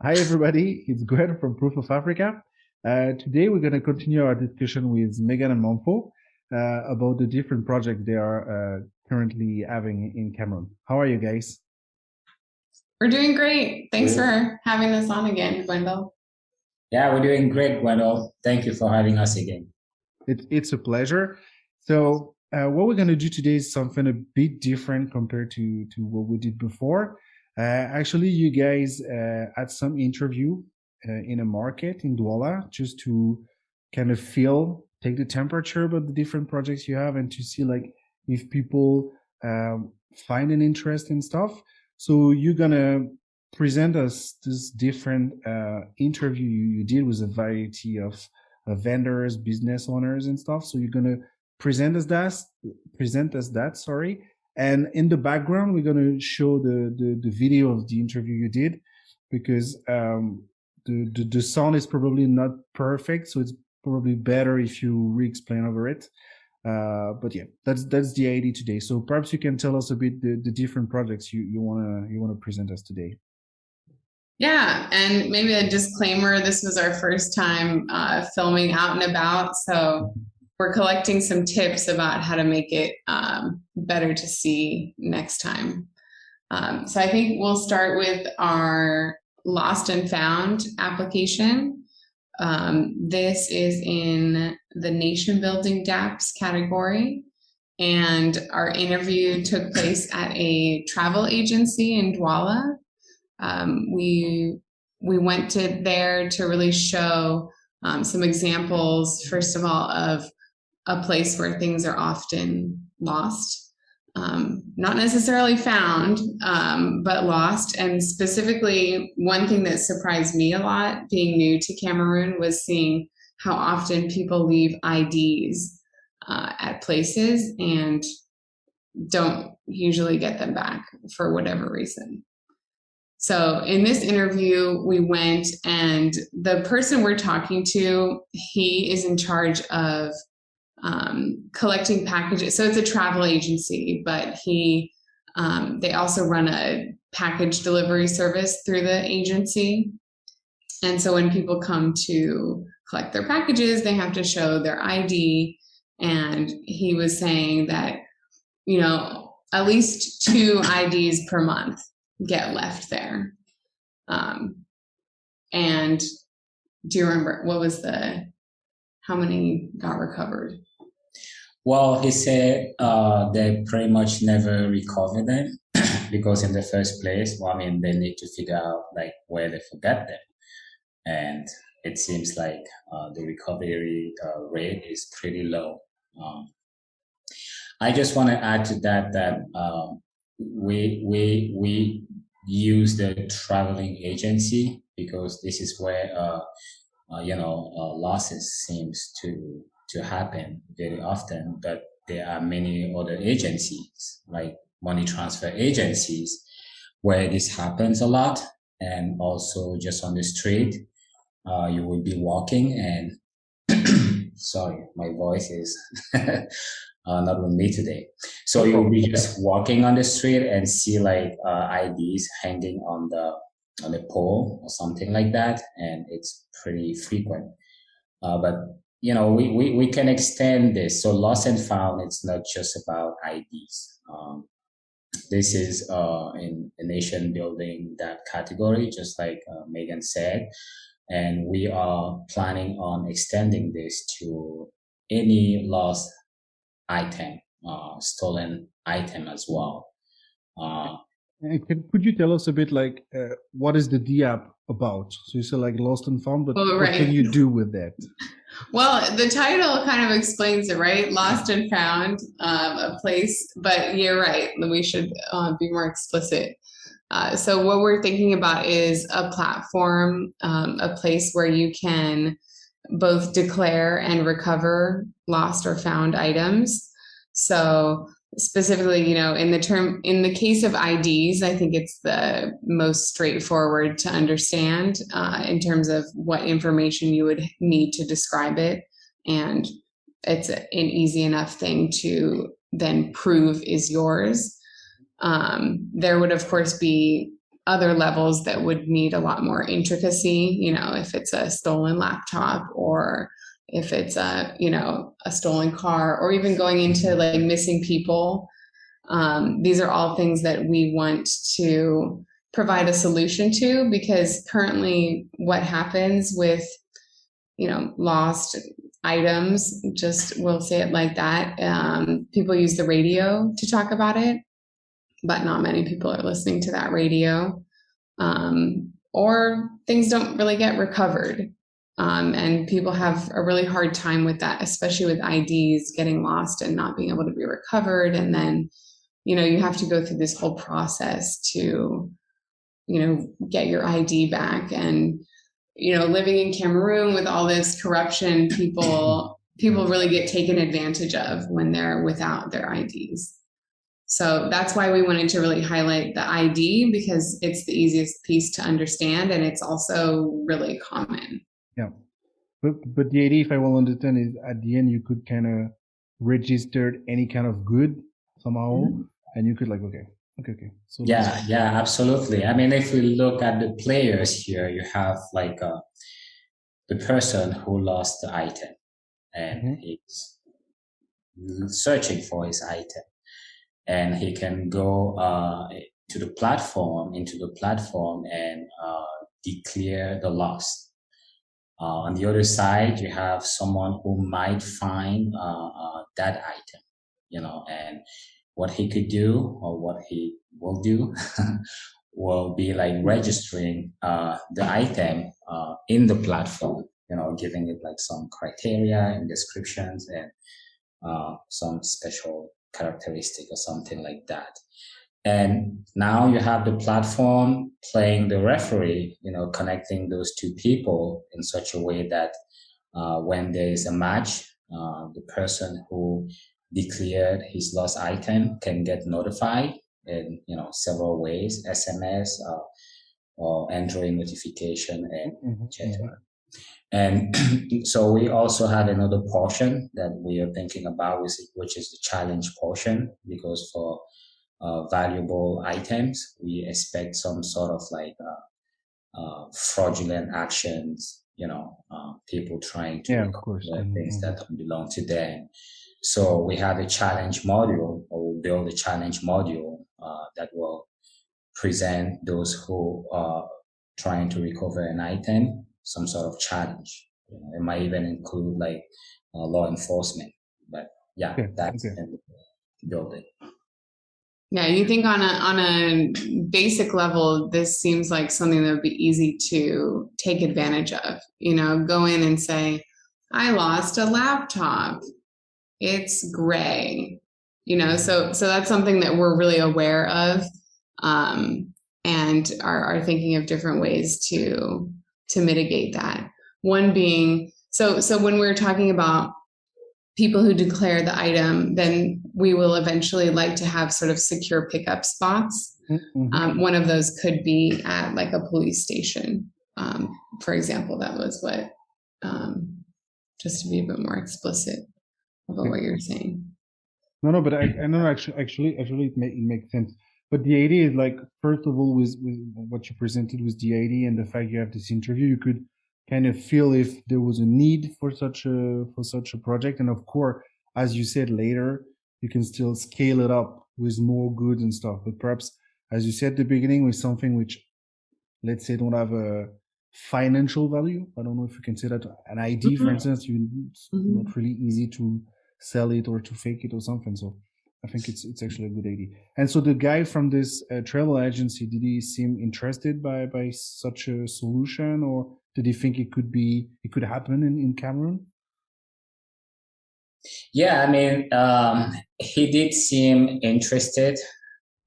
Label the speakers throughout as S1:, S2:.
S1: Hi, everybody. It's Gwen from Proof of Africa. Today, we're going to continue our discussion with Megan and Manfo about the different projects they are currently having in Cameroon. How are you guys?
S2: We're doing great. Thanks for having us on again, Gwendol.
S3: Yeah, we're doing great, Gwendol. Thank you for having us again.
S1: It's a pleasure. So, what we're going to do today is something a bit different compared to what we did before. Actually, you guys had some interview in a market in Douala just to kind of take the temperature about the different projects you have and to see like if people find an interest in stuff. So you're gonna present us this different interview you did with a variety of vendors, business owners, and stuff. So you're gonna present us that. Sorry, and in the background, we're gonna show the video of the interview you did because the sound is probably not perfect, so it's probably better if you re-explain over it. But yeah, that's the idea today. So perhaps you can tell us a bit the different projects you wanna present us today.
S2: Yeah, and maybe a disclaimer, this was our first time filming out and about, so we're collecting some tips about how to make it better to see next time. So I think we'll start with our lost and found application. This is in the nation building dApps category. And our interview took place at a travel agency in Douala. We went there to really show some examples, first of all, of a place where things are often lost, not necessarily found, but lost. And specifically, one thing that surprised me a lot being new to Cameroon was seeing how often people leave IDs at places and don't usually get them back for whatever reason. So in this interview, we went, and the person we're talking to, he is in charge of collecting packages. So it's a travel agency, but they also run a package delivery service through the agency. And so when people come to collect their packages, they have to show their ID. And he was saying that, at least 2 IDs per month get left there. And do you remember how many got recovered?
S3: Well, he said they pretty much never recover them because in the first place, they need to figure out like where they forgot them. And it seems like the recovery rate is pretty low. I just want to add to that we use the traveling agency because this is where losses seems to happen very often. But there are many other agencies like money transfer agencies where this happens a lot, and also just on the street, you will be walking and sorry, my voice is not with me today. So you'll be just walking on the street and see like IDs hanging on the pole or something like that, and it's pretty frequent. But we can extend this. So lost and found, it's not just about IDs. This is in a nation building that category, just like Megan said. And we are planning on extending this to any lost item, stolen item as well.
S1: Could you tell us a bit like what is the dApp about? So you said like lost and found, but what can you do with that?
S2: Well, the title kind of explains it, right? Lost and found, a place, but you're right. We should be more explicit. So what we're thinking about is a platform, a place where you can both declare and recover lost or found items. So specifically, in the case of IDs, I think it's the most straightforward to understand in terms of what information you would need to describe it. And it's an easy enough thing to then prove is yours. There would, of course, be other levels that would need a lot more intricacy, you know, if it's a stolen laptop or if it's a, you know, a stolen car, or even going into like missing people. These are all things that we want to provide a solution to, because currently what happens with, you know, lost items, just we'll say it like that, people use the radio to talk about it, but not many people are listening to that radio, or things don't really get recovered. And people have a really hard time with that, especially with IDs getting lost and not being able to be recovered. And then, you know, you have to go through this whole process to, you know, get your ID back. And, you know, living in Cameroon with all this corruption, people really get taken advantage of when they're without their IDs. So that's why we wanted to really highlight the ID, because it's the easiest piece to understand, and it's also really common.
S1: Yeah. But the idea, if I will understand, is at the end you could kind of register any kind of good somehow, and you could like, okay. So
S3: yeah, absolutely. I mean, if we look at the players here, you have like the person who lost the item, and he's searching for his item, and he can go into the platform, and declare the loss. On the other side, you have someone who might find that item, you know, and what he could do, or what he will do will be like registering the item in the platform, you know, giving it like some criteria and descriptions and some special characteristic or something like that. And now you have the platform playing the referee, you know, connecting those two people in such a way that when there is a match, the person who declared his lost item can get notified in, you know, several ways, SMS or Android notification, and etc. And so we also have another portion that we are thinking about, which is the challenge portion, because for valuable items, we expect some sort of like fraudulent actions, you know, people trying to recover things that don't belong to them. So we have a challenge module, or we'll build a challenge module that will present those who are trying to recover an item some sort of challenge. You know, it might even include like law enforcement. But yeah, that's building.
S2: Yeah, you think on a basic level, this seems like something that would be easy to take advantage of. You know, go in and say, I lost a laptop. It's gray. You know, so that's something that we're really aware of, and are thinking of different ways to mitigate that. One being, so when we're talking about people who declare the item, then we will eventually like to have sort of secure pickup spots. One of those could be at like a police station, for example. That was what, just to be a bit more explicit about what you're saying.
S1: No, but I know actually it makes sense. But the idea is like, first of all, with what you presented with the idea and the fact you have this interview, you could kind of feel if there was a need for such a project. And of course, as you said later, you can still scale it up with more goods and stuff. But perhaps, as you said at the beginning, with something which, let's say, don't have a financial value. I don't know if you can say that. An ID, for instance, it's not really easy to sell it or to fake it or something. So I think it's actually a good idea. And so the guy from this travel agency, did he seem interested by such a solution, or did he think it could happen in Cameroon?
S3: Yeah, I mean, he did seem interested.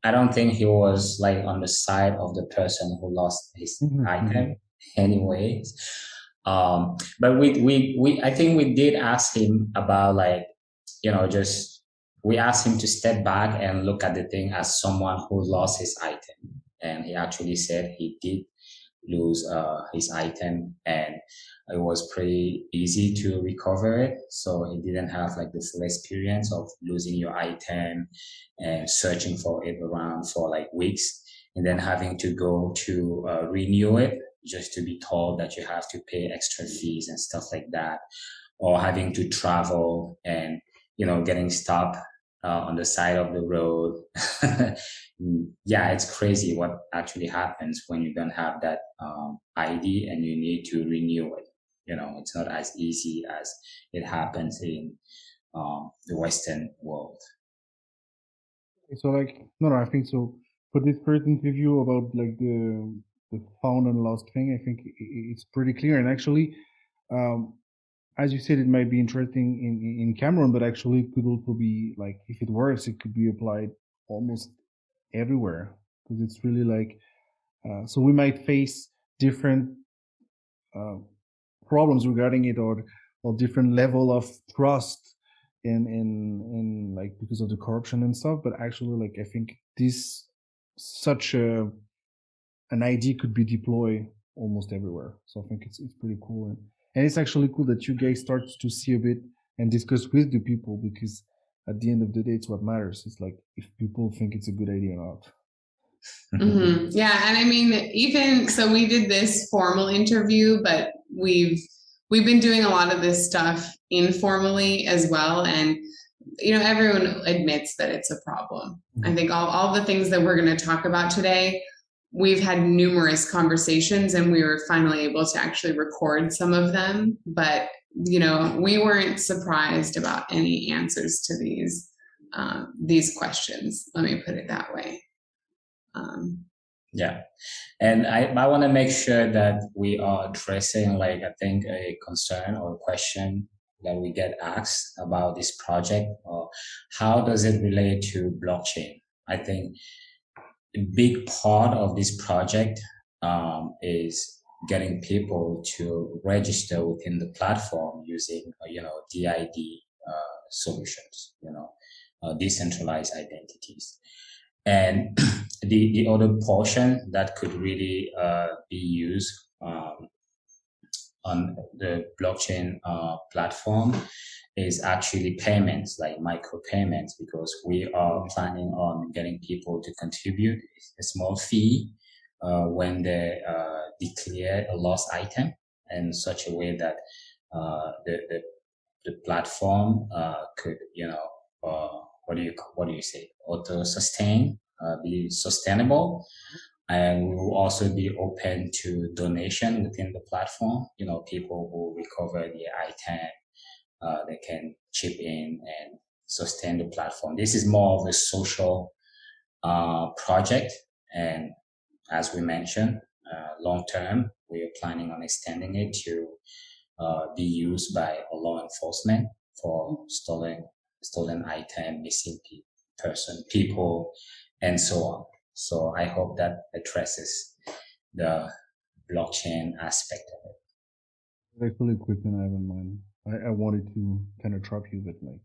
S3: I don't think he was like on the side of the person who lost his item anyways. But I think we did ask him about like, you know, we asked him to step back and look at the thing as someone who lost his item. And he actually said he did lose his item, and it was pretty easy to recover it. So he didn't have like the full experience of losing your item and searching for it around for like weeks. and then having to go to renew it just to be told that you have to pay extra fees and stuff like that, or having to travel and, getting stopped on the side of the road. Yeah, it's crazy what actually happens when you don't have that ID and you need to renew it. It's not as easy as it happens in the Western world.
S1: So like, no, I think so. For this first interview about like the found and lost thing, I think it's pretty clear. And actually, as you said, it might be interesting in Cameroon, but actually it could also be like, if it works, it could be applied almost everywhere, because it's really like, so we might face different problems regarding it, or different level of trust in like, because of the corruption and stuff. But actually, like, I think this such an ID could be deployed almost everywhere. So I think it's pretty cool, and it's actually cool that you guys start to see a bit and discuss with the people, because at the end of the day, it's what matters. It's like if people think it's a good idea or not.
S2: Mm-hmm. Yeah, and I mean, even so, we did this formal interview, but we've been doing a lot of this stuff informally as well, and everyone admits that it's a problem. I think all the things that we're going to talk about today, we've had numerous conversations, and we were finally able to actually record some of them. But we weren't surprised about any answers to these questions. Let me put it that way.
S3: Yeah. And I want to make sure that we are addressing, like, I think a concern or a question that we get asked about this project, or how does it relate to blockchain? I think a big part of this project is getting people to register within the platform using, DID solutions, decentralized identities. And the other portion that could really be used on the blockchain platform is actually payments, like micropayments, because we are planning on getting people to contribute a small fee when they declare a lost item, in such a way that the platform could, what do you say, auto-sustain, be sustainable. And we will also be open to donation within the platform. People who recover the item, they can chip in and sustain the platform. This is more of a social project. And as we mentioned, long term, we are planning on extending it to be used by law enforcement for stolen item, missing people, and so on. So I hope that addresses the blockchain aspect of it.
S1: Actually, quick, and I have in mind. I wanted to kind of trap you, but like,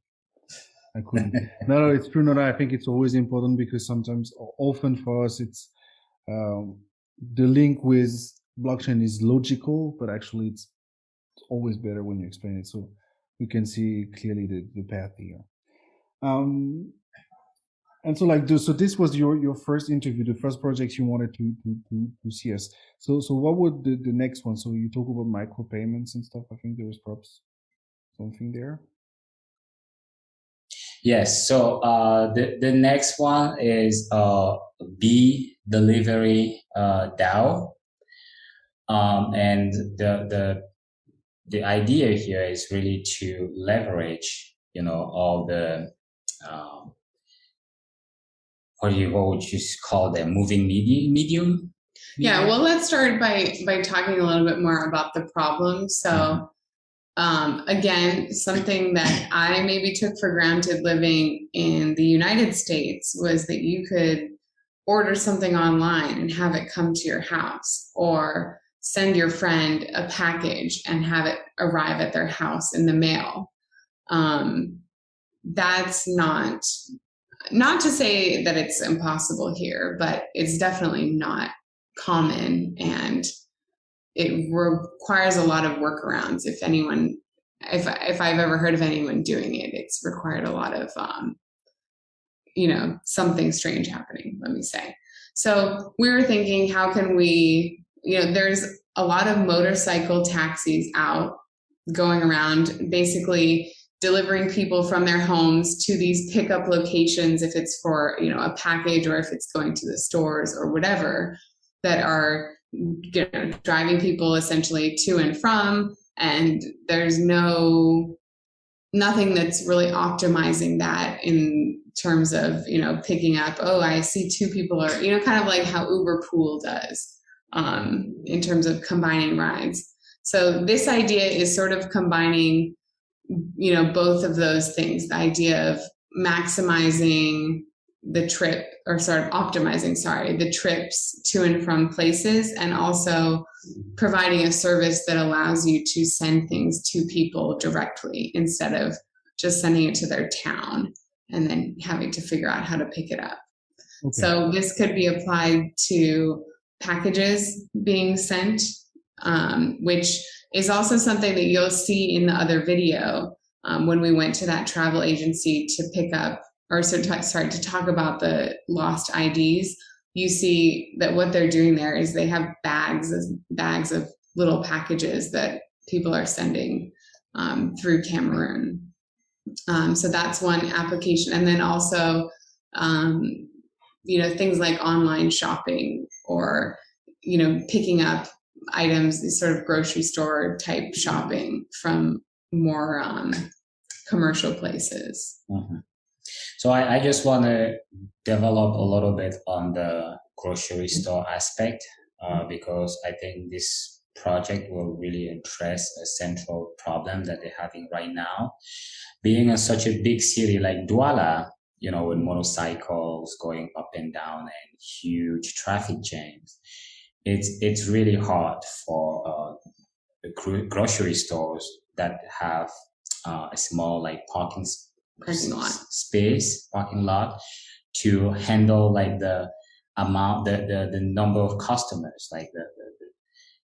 S1: I couldn't. No, it's true. No, I think it's always important, because sometimes, often for us, it's the link with blockchain is logical, but actually it's always better when you explain it, so we can see clearly the path here. And so, like, so this was your first interview, the first project you wanted to see us. So what would the next one? So you talk about micropayments and stuff. I think there is perhaps something there.
S3: Yes. So the next one is Bees Delivery DAO, and the idea here is really to leverage, all the what would you call them, moving medium?
S2: Yeah, well, let's start by talking a little bit more about the problem. So, again, something that I maybe took for granted living in the United States was that you could order something online and have it come to your house, or send your friend a package and have it arrive at their house in the mail. That's not to say that it's impossible here, but it's definitely not common, and it requires a lot of workarounds. If I've ever heard of anyone doing it, it's required a lot of, something strange happening, let me say. So we were thinking, how can we, there's a lot of motorcycle taxis out going around, basically delivering people from their homes to these pickup locations, if it's for, a package or if it's going to the stores or whatever, that are, driving people essentially to and from. And there's nothing that's really optimizing that in terms of, picking up, oh, I see two people, or, kind of like how Uber Pool does, in terms of combining rides. So this idea is sort of combining, both of those things, the idea of maximizing the trip, or optimizing, the trips to and from places, and also providing a service that allows you to send things to people directly instead of just sending it to their town and then having to figure out how to pick it up. Okay. So this could be applied to packages being sent, which is also something that you'll see in the other video, when we went to that travel agency to pick up, or to talk about the lost IDs. You see that what they're doing there is they have bags of little packages that people are sending through Cameroon. So that's one application. And then also, things like online shopping, or, picking up items, sort of grocery store type shopping from more commercial places.
S3: Mm-hmm. So I just want to develop a little bit on the grocery store aspect, because I think this project will really address a central problem that they're having right now. Being in such a big city like Douala, with motorcycles going up and down and huge traffic jams, it's really hard for the grocery stores that have a small parking lot to handle the amount, the number of customers,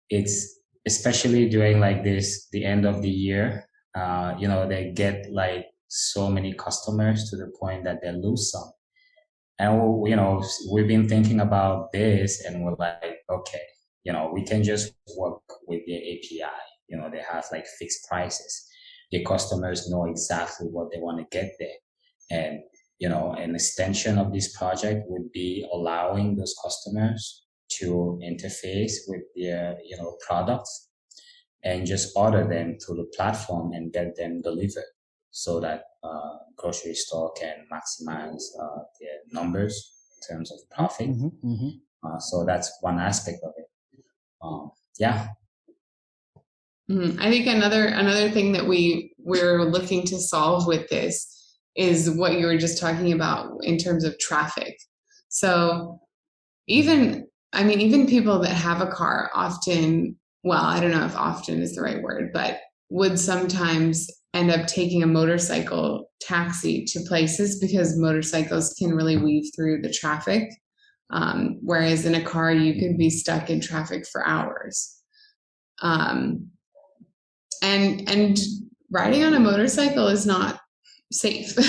S3: it's especially during the end of the year, they get so many customers to the point that they lose some. And we've been thinking about this, and we're like, okay, we can just work with the API. They have fixed prices. The customers know exactly what they want to get there. And, an extension of this project would be allowing those customers to interface with their, products and just order them through the platform and get them delivered, so that grocery store can maximize their numbers in terms of profit. Mm-hmm, mm-hmm. So that's one aspect of it. Yeah.
S2: I think another thing that we're looking to solve with this is what you were just talking about in terms of traffic. So even people that have a car often, well, I don't know if often is the right word, but would sometimes end up taking a motorcycle taxi to places, because motorcycles can really weave through the traffic. Whereas in a car, you could be stuck in traffic for hours. And riding on a motorcycle is not safe. At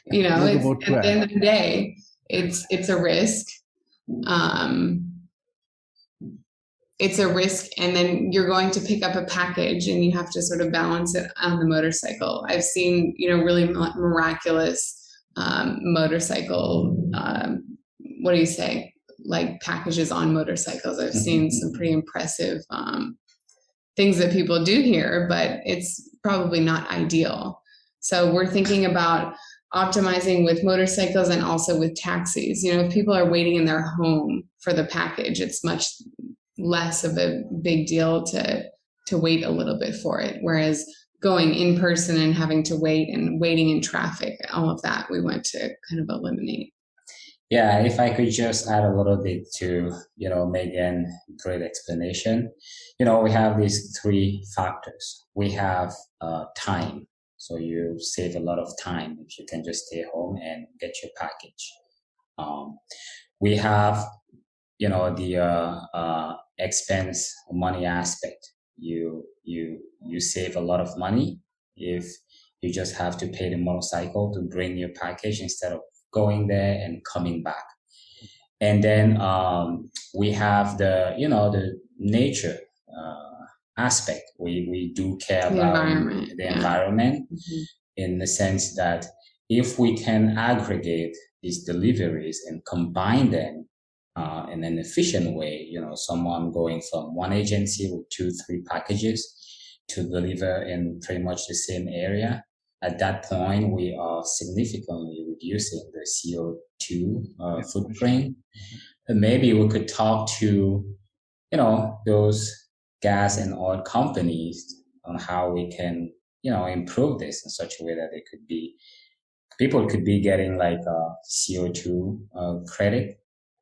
S2: the end of the day, it's a risk. It's a risk, and then you're going to pick up a package and you have to sort of balance it on the motorcycle. I've seen, really miraculous motorcycle, what do you say? Packages on motorcycles. I've seen some pretty impressive things that people do here, but it's probably not ideal. So we're thinking about optimizing with motorcycles and also with taxis. If people are waiting in their home for the package, it's much less of a big deal to wait a little bit for it. Whereas going in person and having to waiting in traffic, all of that we want to kind of eliminate.
S3: Yeah, if I could just add a little bit to, Megan's great explanation. We have these three factors. We have time. So you save a lot of time if you can just stay home and get your package. We have, the expense money aspect. You save a lot of money if you just have to pay the motorcycle to bring your package instead of going there and coming back. And then we have the nature aspect. We do care
S2: The
S3: about
S2: environment.
S3: the environment,
S2: Mhm.
S3: in the sense that if we can aggregate these deliveries and combine them in an efficient way, someone going from one agency with 2, 3 packages to deliver in pretty much the same area, at that point, we are significantly reducing the CO2
S1: Yeah, for sure.
S3: footprint. And maybe we could talk to, those gas and oil companies on how we can, improve this in such a way that people could be getting like a CO2 credit.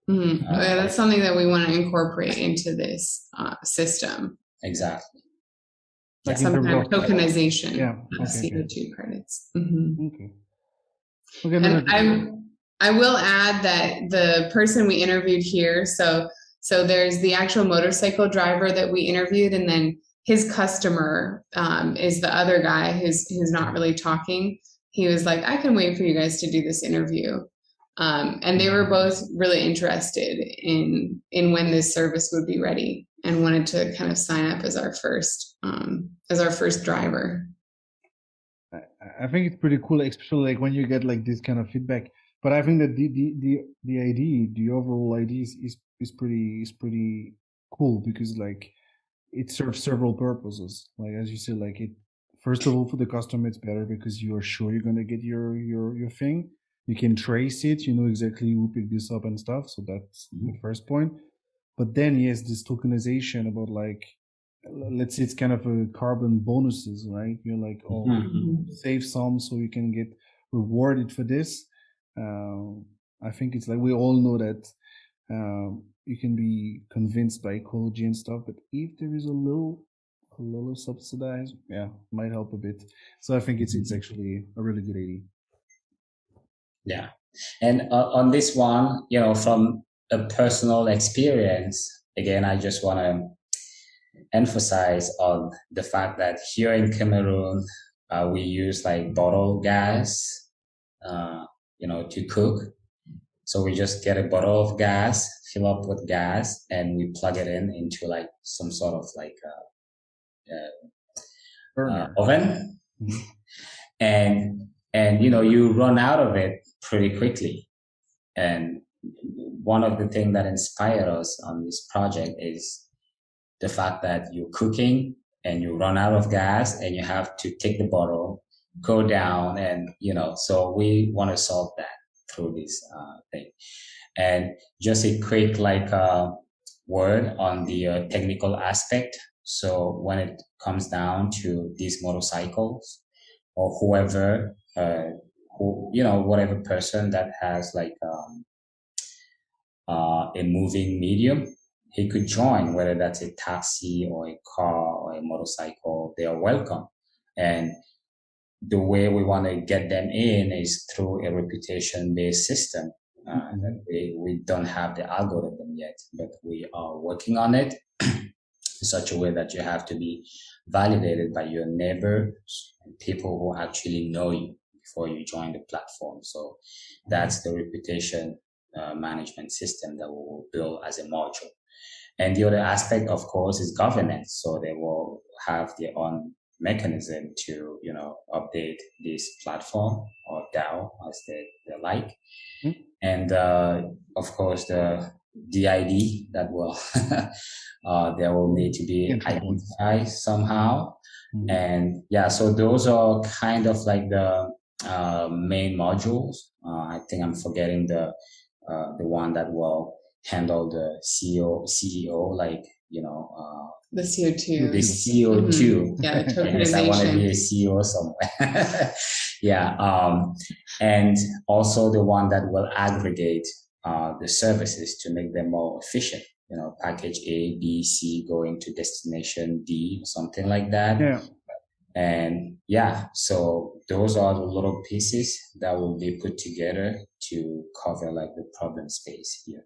S2: Yeah, that's something that we want to incorporate into this system.
S3: Exactly.
S1: Like
S3: Yeah.
S1: in
S2: Some
S1: terms
S2: kind
S1: of
S2: of tokenization
S1: yeah.
S2: of
S1: Okay.
S2: CO2 credits. Mhm.
S1: Okay. Okay. No,
S2: And I will add that the person we interviewed here, so there's the actual motorcycle driver that we interviewed, and then his customer is the other guy who's not really talking. He was like, I can wait for you guys to do this interview. And they were both really interested in when this service would be ready and wanted to kind of sign up as our first driver.
S1: I think it's pretty cool, especially like when you get like this kind of feedback. But I think that the idea, the overall idea is pretty cool, because like it serves several purposes. Like as you said, like it first of all, for the customer it's better because you are sure you're gonna get your thing. You can trace it, you know exactly who picked this up and stuff. So that's the first point. But then yes, this tokenization about like, let's say it's kind of a carbon bonuses, right? You're like, oh, save some so you can get rewarded for this. I think it's like we all know that you can be convinced by ecology and stuff, but if there is a little subsidized, yeah, might help a bit. So I think it's actually a really good idea.
S3: Yeah. And on this one, from a personal experience, again, I just want to emphasize on the fact that here in Cameroon, we use like bottle gas, to cook. So we just get a bottle of gas, fill up with gas, and we plug it into like some sort of like oven, and you run out of it pretty quickly. And one of the things that inspired us on this project is the fact that you're cooking and you run out of gas and you have to take the bottle, go down, and so we want to solve that through this thing. And just a quick word on the technical aspect. So when it comes down to these motorcycles, or whoever, whatever person that has like a moving medium, he could join, whether that's a taxi or a car or a motorcycle, they are welcome. And the way we want to get them in is through a reputation-based system. That we don't have the algorithm yet, but we are working on it in such a way that you have to be validated by your neighbors and people who actually know you before you join the platform. So that's the reputation management system that we will build as a module. And the other aspect, of course, is governance. So they will have their own mechanism to, update this platform, or DAO as they like. And of course, the DID that will there will need to be identified somehow. And yeah, so those are kind of like the main modules. I think I'm forgetting the one that will handle the CEO, like
S2: the CO2.
S3: The CO2.
S2: Yeah, the tokenization.
S3: Yes, I want to be a CEO somewhere. Yeah. And also the one that will aggregate the services to make them more efficient. Package A, B, C going to destination D, something like that.
S1: Yeah.
S3: And yeah, so those are the little pieces that will be put together to cover like the problem space here.